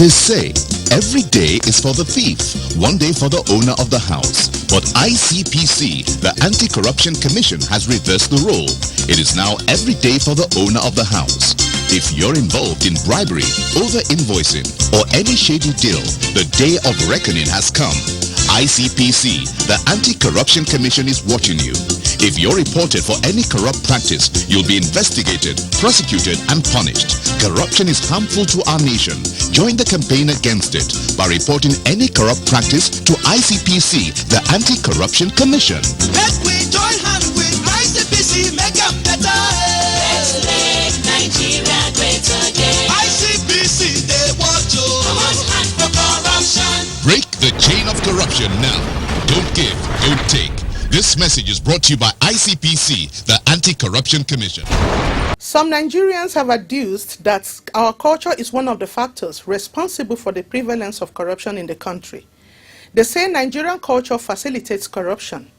They say every day is for the thief, one day for the owner of the house. But ICPC, the Anti-Corruption Commission, has reversed the role. It is now every day for the owner of the house. If you're involved in bribery, over-invoicing, or any shady deal, the day of reckoning has come. ICPC, the Anti-Corruption Commission, is watching you. If you're reported for any corrupt practice, you'll be investigated, prosecuted, and punished. Corruption is harmful to our nation. Join the campaign against it by reporting any corrupt practice to ICPC, the Anti-Corruption Commission. Let we join hands with ICPC, make them better. Let's make Nigeria great again. ICPC, they want to. Come on, hand for corruption. Break the chain of corruption now. Don't give, don't take. This message is brought to you by ICPC, the Anti-Corruption Commission. Some Nigerians have adduced that our culture is one of the factors responsible for the prevalence of corruption in the country. They say Nigerian culture facilitates corruption.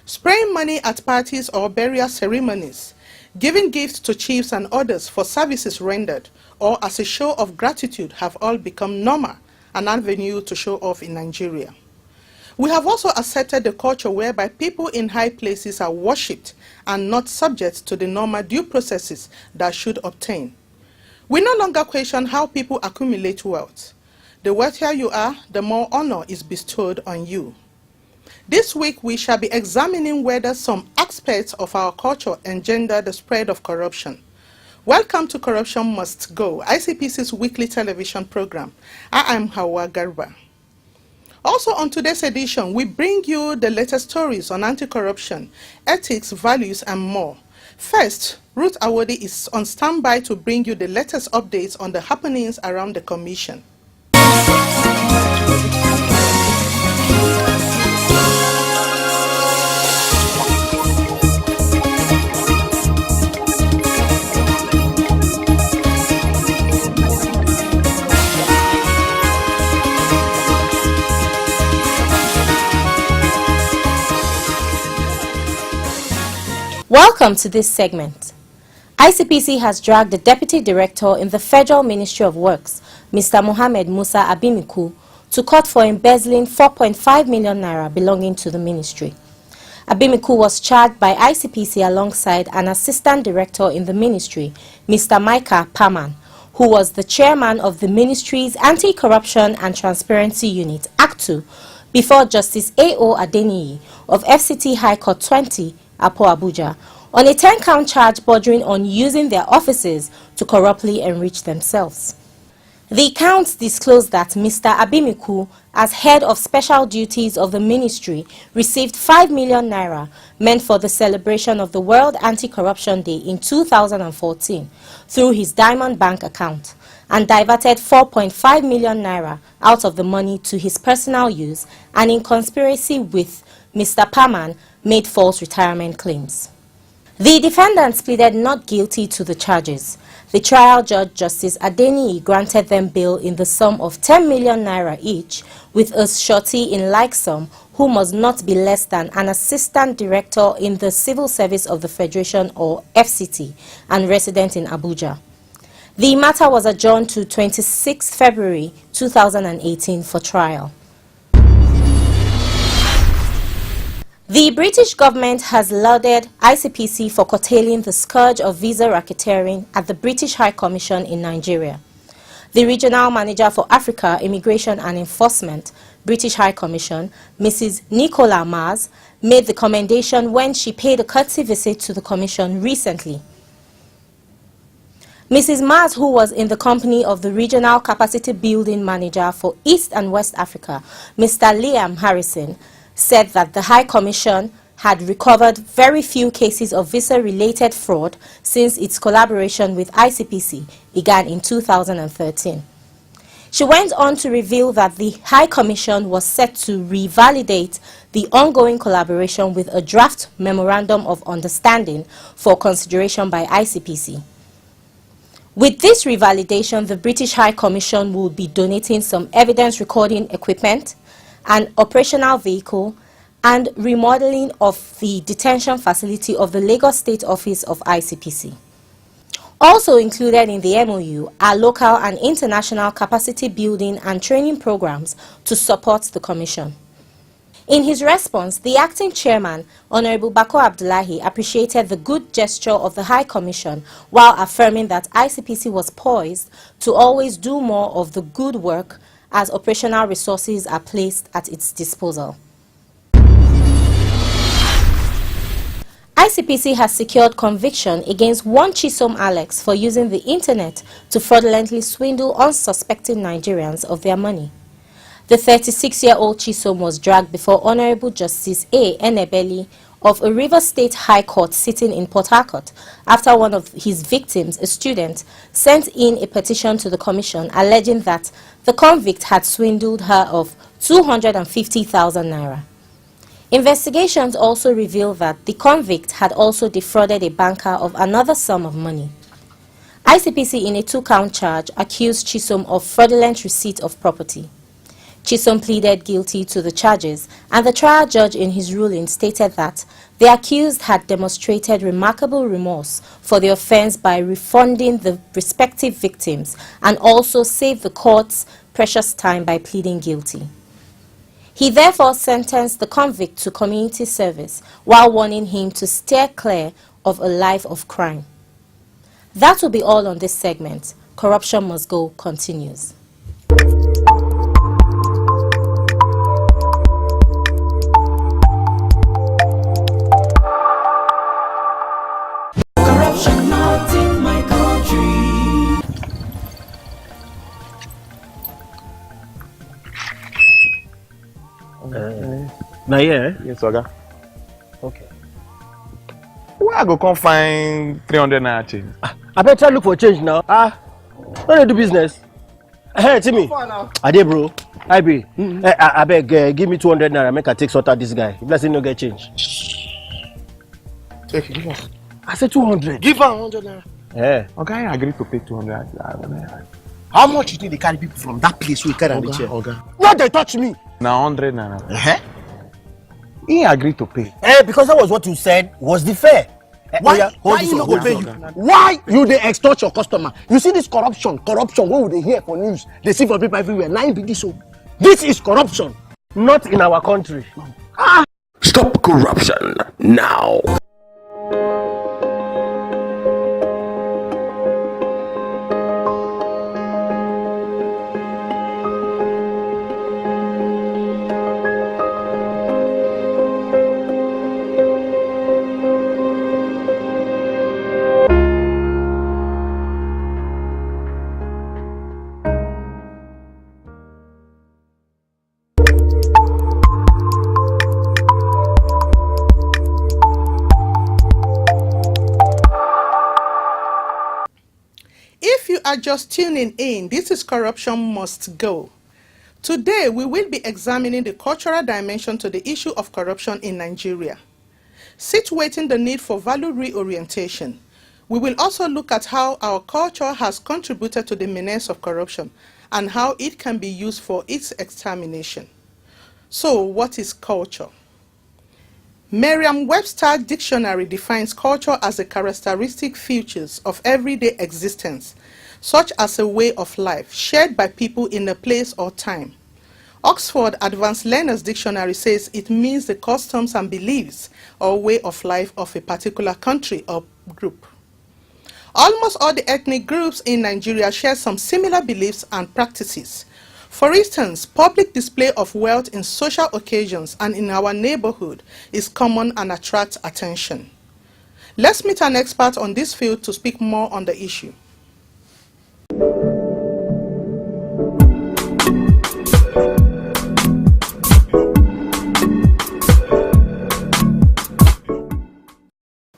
Spraying money at parties or burial ceremonies, giving gifts to chiefs and others for services rendered, or as a show of gratitude have all become normal, an avenue to show off in Nigeria. We have also accepted the culture whereby people in high places are worshipped and not subject to the normal due processes that should obtain. We no longer question how people accumulate wealth. The wealthier you are, the more honor is bestowed on you. This week, we shall be examining whether some aspects of our culture engender the spread of corruption. Welcome to Corruption Must Go, ICPC's weekly television program. I am Hawa Garba. Also on today's edition, we bring you the latest stories on anti-corruption, ethics, values, and more. First, Ruth Awodi is on standby to bring you the latest updates on the happenings around the Commission. Welcome to this segment. ICPC has dragged the Deputy Director in the Federal Ministry of Works, Mr. Mohammed Musa Abimiku, to court for embezzling 4.5 million naira belonging to the ministry. Abimiku was charged by ICPC alongside an Assistant Director in the ministry, Mr. Micah Paman, who was the chairman of the ministry's Anti-Corruption and Transparency Unit, ACTU, before Justice A.O. Adeniyi of FCT High Court 20, Apo Abuja, on a 10-count charge bordering on using their offices to corruptly enrich themselves. The counts disclosed that Mr. Abimiku, as head of special duties of the ministry, received 5 million naira meant for the celebration of the World Anti-Corruption Day in 2014 through his Diamond Bank account, and diverted 4.5 million naira out of the money to his personal use, and in conspiracy with Mr. Paman made false retirement claims. The defendants pleaded not guilty to the charges. The trial judge, Justice Adeniyi, granted them bail in the sum of 10 million naira each, with a surety in like sum who must not be less than an assistant director in the Civil Service of the Federation or FCT and resident in Abuja. The matter was adjourned to 26 February 2018 for trial. The British government has lauded ICPC for curtailing the scourge of visa racketeering at the British High Commission in Nigeria. The Regional Manager for Africa, Immigration and Enforcement, British High Commission, Mrs. Nicola Mars, made the commendation when she paid a courtesy visit to the Commission recently. Mrs. Mars, who was in the company of the Regional Capacity Building Manager for East and West Africa, Mr. Liam Harrison, said that the High Commission had recovered very few cases of visa-related fraud since its collaboration with ICPC began in 2013. She went on to reveal that the High Commission was set to revalidate the ongoing collaboration with a draft Memorandum of Understanding for consideration by ICPC. With this revalidation, the British High Commission will be donating some evidence recording equipment, an operational vehicle, and remodeling of the detention facility of the Lagos State Office of ICPC. Also included in the MOU are local and international capacity building and training programs to support the Commission. In his response, the acting chairman, Honorable Bako Abdullahi, appreciated the good gesture of the High Commission while affirming that ICPC was poised to always do more of the good work as operational resources are placed at its disposal. ICPC has secured conviction against one Chisom Alex for using the internet to fraudulently swindle unsuspecting Nigerians of their money. The 36-year-old Chisom was dragged before Honorable Justice A. Enebeli of a Rivers State High Court sitting in Port Harcourt after one of his victims, a student, sent in a petition to the Commission alleging that the convict had swindled her of 250,000 naira. Investigations also reveal that the convict had also defrauded a banker of another sum of money. ICPC, in a 2-count charge, accused Chisom of fraudulent receipt of property. Chisom pleaded guilty to the charges, and the trial judge in his ruling stated that the accused had demonstrated remarkable remorse for the offense by refunding the respective victims and also saved the court's precious time by pleading guilty. He therefore sentenced the convict to community service while warning him to steer clear of a life of crime. That will be all on this segment. Corruption Must Go continues. Corruption not in my country. Now, yeah. Yes, Oga. Okay. Where I go come find 300 naira change? I better look for change now. When you do business. Hey, Timmy. I did, bro. I be. I beg, give me 200 naira. Make I take sort out this guy. If let's say no get change. Take it, give us. I said 200. Give her 100 naira. Yeah. Okay, I agree to pay 200 naira. How much you think they carry people from that place we carry on the chair? Oga. Why they touch me? Now 100 naira. He agreed to pay. Because that was what you said was the fair. Why you not go pay you? Why you they extort your customer? You see this corruption, what would they hear for news? They see for people everywhere. Now be this so. This is corruption, not in our country. Stop corruption now. Are just tuning in, this is Corruption Must Go. Today, we will be examining the cultural dimension to the issue of corruption in Nigeria. Situating the need for value reorientation, we will also look at how our culture has contributed to the menace of corruption and how it can be used for its extermination. So, what is culture? Merriam-Webster Dictionary defines culture as the characteristic features of everyday existence, such as a way of life shared by people in a place or time. Oxford Advanced Learners Dictionary says it means the customs and beliefs or way of life of a particular country or group. Almost all the ethnic groups in Nigeria share some similar beliefs and practices. For instance, public display of wealth in social occasions and in our neighborhood is common and attracts attention. Let's meet an expert on this field to speak more on the issue.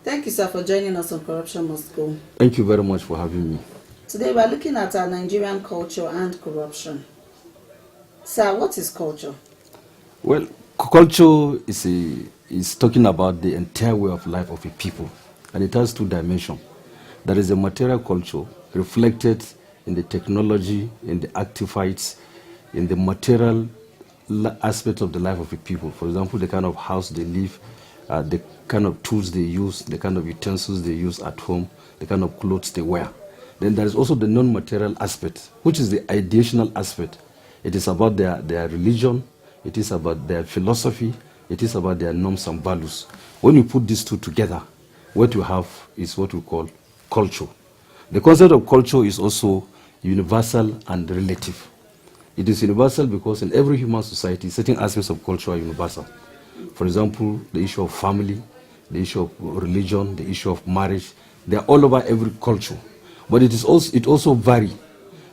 Thank you, sir, for joining us on Corruption Must Go. Thank you very much for having me. Today we are looking at our Nigerian culture and corruption. Sir, what is culture? Well, culture is talking about the entire way of life of a people, and it has two dimensions. There is a material culture reflected in the technology, in the artifacts, in the material aspect of the life of a people. For example, the kind of house they live, the kind of tools they use, the kind of utensils they use at home, the kind of clothes they wear. Then there is also the non-material aspect, which is the ideational aspect. It is about their religion, it is about their philosophy, it is about their norms and values. When you put these two together, what you have is what we call culture. The concept of culture is also universal and relative. It is universal because in every human society, certain aspects of culture are universal. For example, the issue of family, the issue of religion, the issue of marriage, they are all over every culture. But it also varies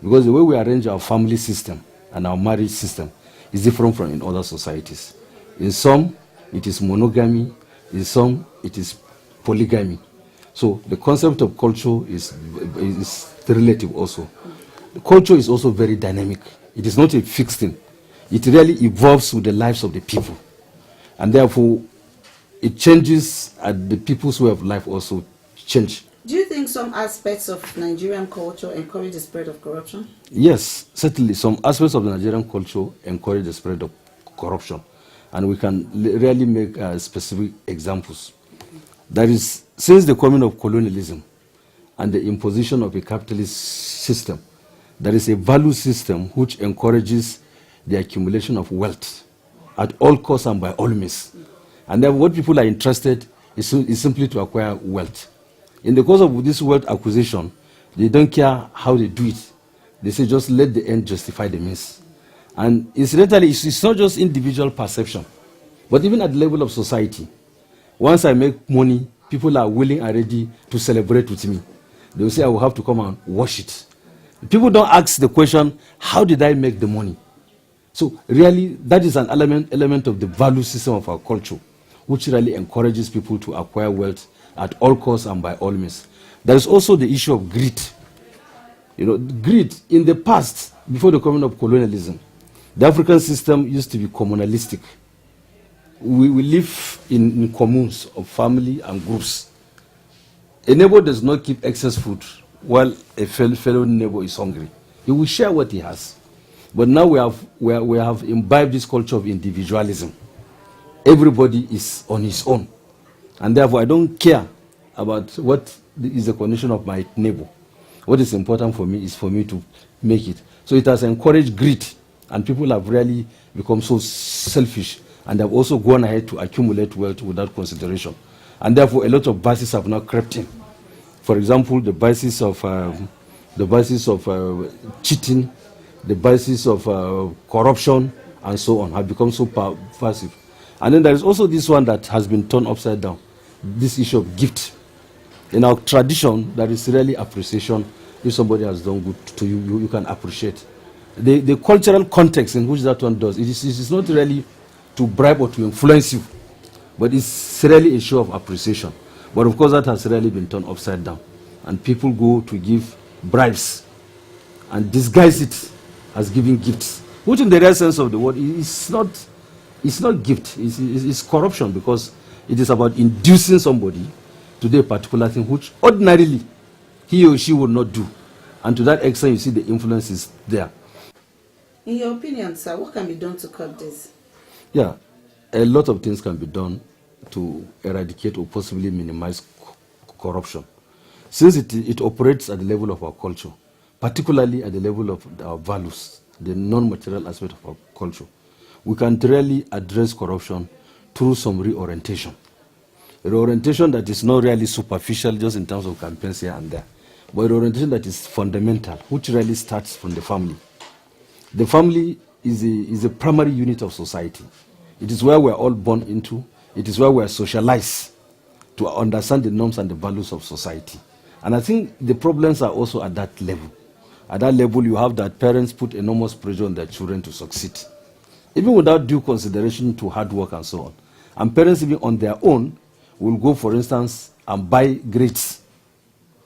because the way we arrange our family system and our marriage system is different from in other societies. In some, it is monogamy. In some, it is polygamy. So the concept of culture is relative also. The culture is also very dynamic. It is not a fixed thing. It really evolves with the lives of the people. And therefore, it changes and the people's way of life also change. Do you think some aspects of Nigerian culture encourage the spread of corruption? Yes, certainly. Some aspects of the Nigerian culture encourage the spread of corruption. And we can really make specific examples. That is, since the coming of colonialism and the imposition of a capitalist system, there is a value system which encourages the accumulation of wealth at all costs and by all means. And then what people are interested in is simply to acquire wealth. In the course of this wealth acquisition, they don't care how they do it. They say just let the end justify the means. And incidentally, it's not just individual perception, but even at the level of society. Once I make money, people are willing and ready to celebrate with me. They will say, I will have to come and wash it. People don't ask the question, how did I make the money? So really, that is an element of the value system of our culture, which really encourages people to acquire wealth at all costs and by all means. There is also the issue of greed. You know, greed in the past, before the coming of colonialism, the African system used to be communalistic. We live in communes of family and groups. A neighbor does not keep excess food while a fellow neighbor is hungry. He will share what he has. But now we have imbibed this culture of individualism. Everybody is on his own. And therefore, I don't care about what is the condition of my neighbor. What is important for me is for me to make it. So it has encouraged greed, and people have really become so selfish, and have also gone ahead to accumulate wealth without consideration. And therefore, a lot of vices have now crept in. For example, the vices of cheating, the vices of corruption, and so on, have become so passive. And then there is also this one that has been turned upside down, this issue of gift. In our tradition, there is really appreciation. If somebody has done good to you, you can appreciate. The cultural context in which that one does, it is not really to bribe or to influence you, but it's really a show of appreciation. But of course, that has really been turned upside down. And people go to give bribes and disguise it as giving gifts, which in the real sense of the word, it's not gift, it's corruption, because it is about inducing somebody to do a particular thing which ordinarily he or she would not do. And to that extent, you see the influence is there. In your opinion, sir, what can be done to curb this? Yeah, a lot of things can be done to eradicate or possibly minimize corruption. Since it operates at the level of our culture, particularly at the level of our values, the non-material aspect of our culture, we can really address corruption through some reorientation. A reorientation that is not really superficial just in terms of campaigns here and there, but a reorientation that is fundamental, which really starts from the family. The family is a primary unit of society. It is where we are all born into. It is where we are socialized to understand the norms and the values of society. And I think the problems are also at that level. At that level, you have that parents put enormous pressure on their children to succeed, even without due consideration to hard work and so on. And parents, even on their own, will go, for instance, and buy grades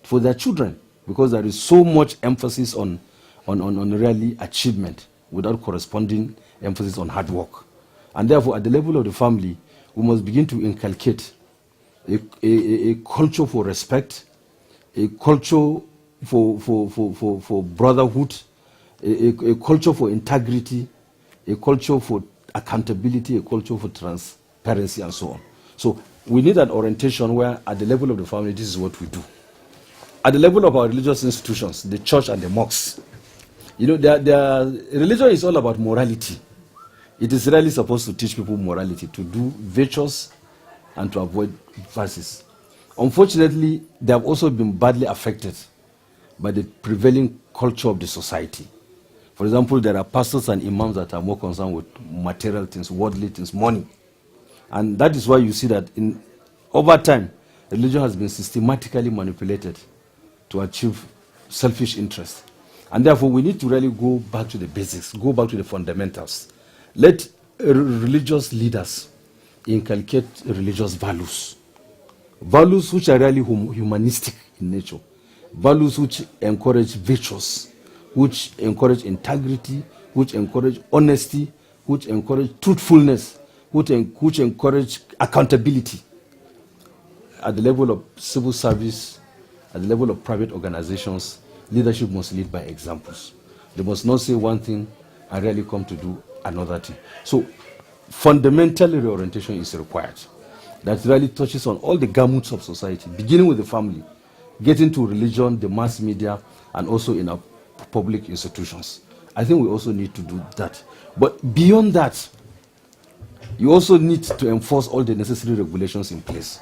for their children, because there is so much emphasis on really achievement without corresponding emphasis on hard work. And therefore, at the level of the family, we must begin to inculcate a culture for respect, a culture for brotherhood, a culture for integrity, a culture for accountability, a culture for transparency, and so on. So we need an orientation where at the level of the family, this is what we do. at the level of our religious institutions, the church and the mosques, you know, religion is all about morality. It is really supposed to teach people morality, to do virtuous and to avoid vices. Unfortunately, they have also been badly affected by the prevailing culture of the society. For example, there are pastors and imams that are more concerned with material things, worldly things, money. And that is why you see that over time, religion has been systematically manipulated to achieve selfish interests. And therefore, we need to really go back to the basics, go back to the fundamentals. Let religious leaders inculcate religious values. Values which are really humanistic in nature. Values which encourage virtues, which encourage integrity, which encourage honesty, which encourage truthfulness, which encourage accountability. At the level of civil service, at the level of private organizations, leadership must lead by examples. They must not say one thing and really come to do another thing. So fundamental reorientation is required. That really touches on all the gamuts of society, beginning with the family, getting to religion, the mass media, and also in our public institutions. I think we also need to do that. But beyond that, you also need to enforce all the necessary regulations in place.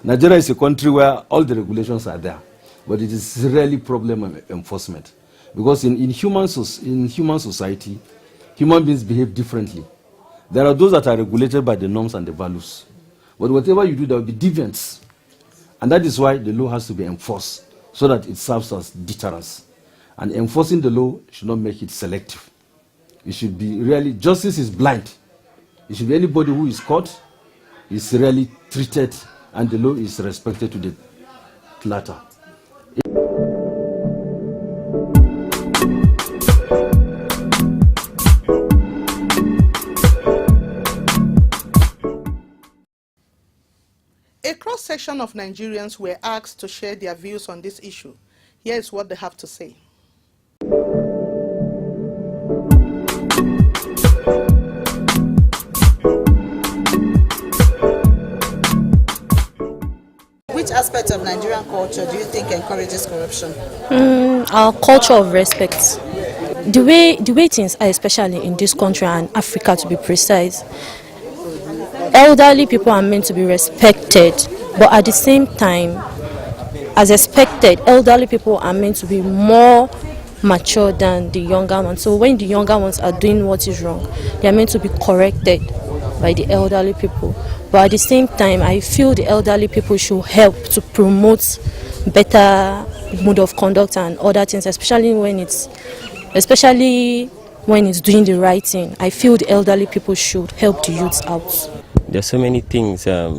Nigeria is a country where all the regulations are there, but it is really problem of enforcement. Because in human society, human beings behave differently. There are those that are regulated by the norms and the values. But whatever you do, there will be deviants. And that is why the law has to be enforced, so that it serves as deterrence. And enforcing the law should not make it selective. It should be really, justice is blind. It should be anybody who is caught is really treated, and the law is respected to the latter. A cross-section of Nigerians were asked to share their views on this issue. Here is what they have to say. Which aspect of Nigerian culture do you think encourages corruption? Our culture of respect. The way things are, especially in this country and Africa to be precise, elderly people are meant to be respected, but at the same time, as expected, elderly people are meant to be more mature than the younger ones. So when the younger ones are doing what is wrong, they are meant to be corrected by the elderly people. But at the same time, I feel the elderly people should help to promote better mode of conduct and other things, especially when it's doing the right thing. I feel the elderly people should help the youths out. There's so many things that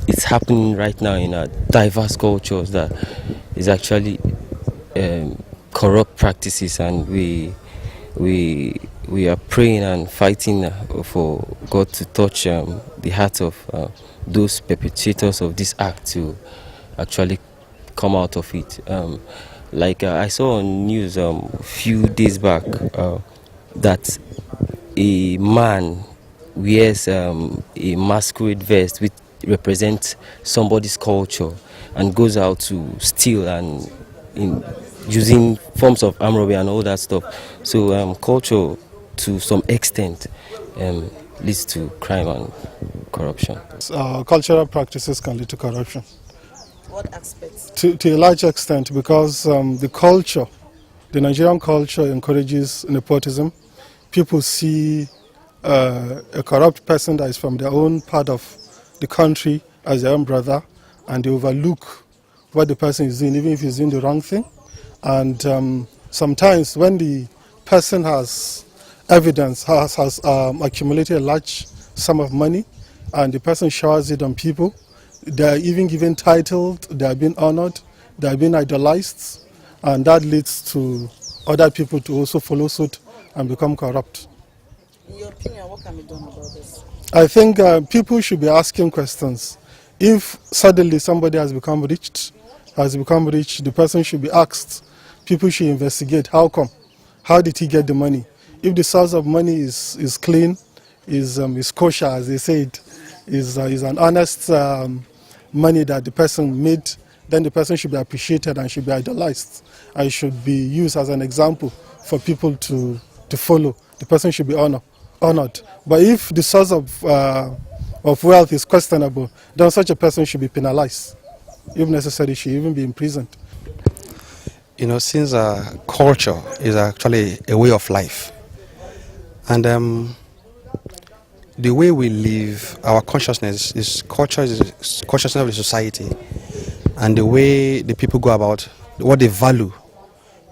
it's happening right now in our diverse cultures that is actually corrupt practices, and we are praying and fighting for God to touch the hearts of those perpetrators of this act to actually come out of it. I saw on news a few days back that a man wears a masquerade vest which represents somebody's culture and goes out to steal and using forms of armed robbery and all that stuff. So culture, to some extent, leads to crime and corruption. Cultural practices can lead to corruption. What aspects? To a large extent, because the Nigerian culture encourages nepotism. People see a corrupt person that is from their own part of the country as their own brother, and they overlook what the person is doing, even if he's doing the wrong thing. And sometimes when the person has evidence, has accumulated a large sum of money, and the person showers it on people, they are even given titles, they are being honored, they are being idolized, and that leads to other people to also follow suit and become corrupt. In your opinion, what can be done about this? I think people should be asking questions. If suddenly somebody has become rich, the person should be asked. People should investigate. How come? How did he get the money? If the source of money is clean, is kosher, as they said, is an honest money that the person made, then the person should be appreciated and should be idolized and should be used as an example for people to follow. The person should be honored. But if the source of wealth is questionable, then such a person should be penalized. If necessary, should even be imprisoned. You know, since culture is actually a way of life, and the way we live, our consciousness is culture, is consciousness of the society, and the way the people go about what they value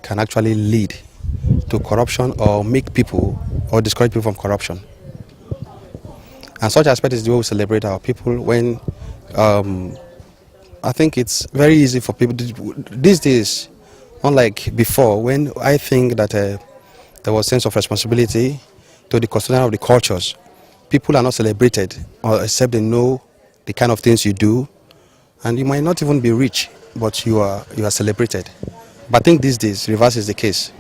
can actually lead to corruption or make people or discourage people from corruption. And such aspect is the way we celebrate our people when I think it's very easy for people these days, unlike before, when I think that there was a sense of responsibility to the custodian of the cultures. People are not celebrated, or except they know the kind of things you do, and you might not even be rich, but you are celebrated. But I think these days, reverse is the case.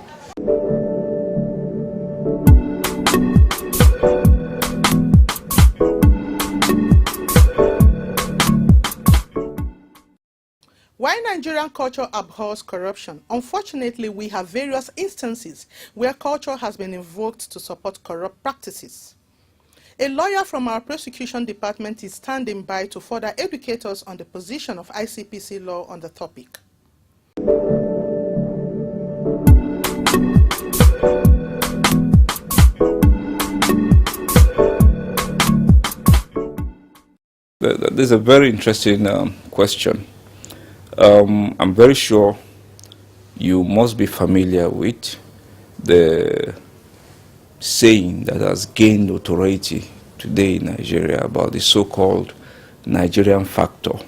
While Nigerian culture abhors corruption, unfortunately we have various instances where culture has been invoked to support corrupt practices. A lawyer from our prosecution department is standing by to further educate us on the position of ICPC law on the topic. This is a very interesting question. I'm very sure you must be familiar with the saying that has gained notoriety today in Nigeria about the so-called Nigerian factor.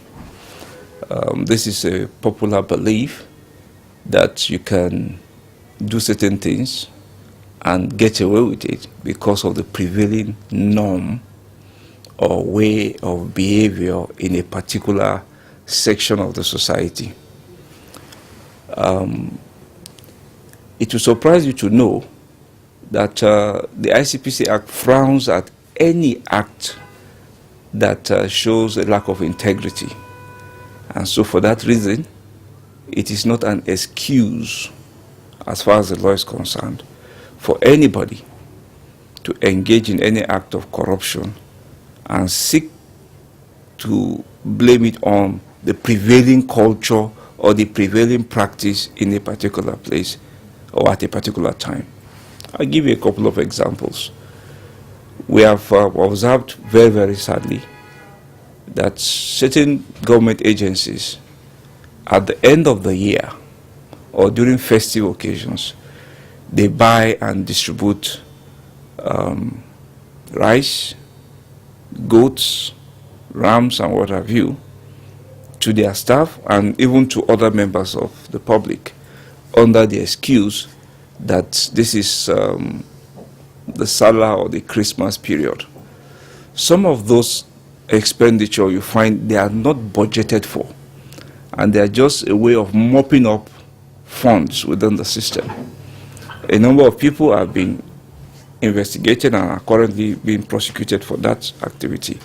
This is a popular belief that you can do certain things and get away with it because of the prevailing norm or way of behavior in a particular section of the society. It will surprise you to know that the ICPC Act frowns at any act that shows a lack of integrity. And so for that reason, it is not an excuse, as far as the law is concerned, for anybody to engage in any act of corruption and seek to blame it on the prevailing culture or the prevailing practice in a particular place or at a particular time. I'll give you a couple of examples. We have observed very, very sadly that certain government agencies at the end of the year or during festive occasions, they buy and distribute rice, goats, rams, and what have you to their staff and even to other members of the public under the excuse that this is the Salah or the Christmas period. Some of those expenditure you find they are not budgeted for, and they are just a way of mopping up funds within the system. A number of people have been investigated and are currently being prosecuted for that activity.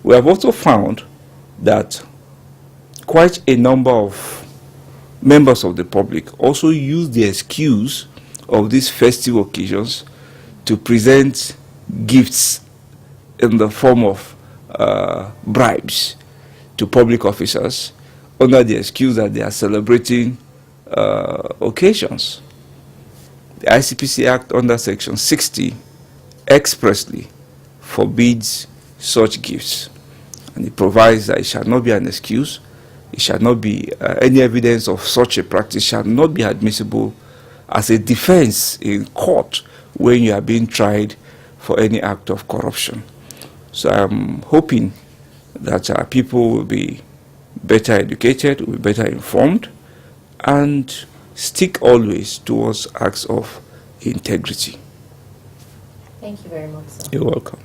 We have also found that quite a number of members of the public also use the excuse of these festive occasions to present gifts in the form of bribes to public officers under the excuse that they are celebrating occasions. The ICPC Act under Section 60 expressly forbids such gifts, and it provides that it shall not be an excuse, it shall not be any evidence of such a practice shall not be admissible as a defense in court when you are being tried for any act of corruption. So I'm hoping that our people will be better educated, will be better informed, and stick always towards acts of integrity. Thank you very much, sir. You're welcome.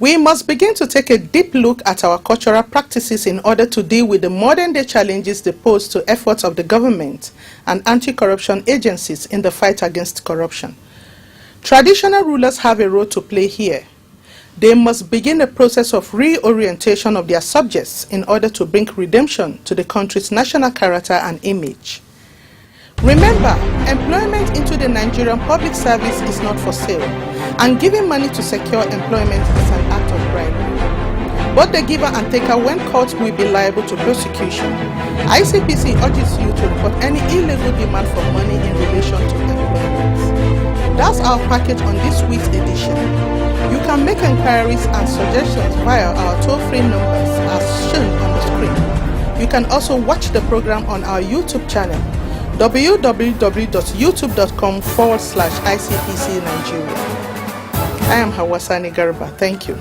We must begin to take a deep look at our cultural practices in order to deal with the modern-day challenges they pose to efforts of the government and anti-corruption agencies in the fight against corruption. Traditional rulers have a role to play here. They must begin a process of reorientation of their subjects in order to bring redemption to the country's national character and image. Remember, employment into the Nigerian public service is not for sale, and giving money to secure employment is an act of bribery. Both the giver and taker, when caught, will be liable to prosecution. ICPC urges you to report any illegal demand for money in relation to employment. That's our package on this week's edition. You can make inquiries and suggestions via our toll-free numbers as shown on the screen. You can also watch the program on our YouTube channel, www.youtube.com/ICPC Nigeria. I am Hawasani Garba. Thank you.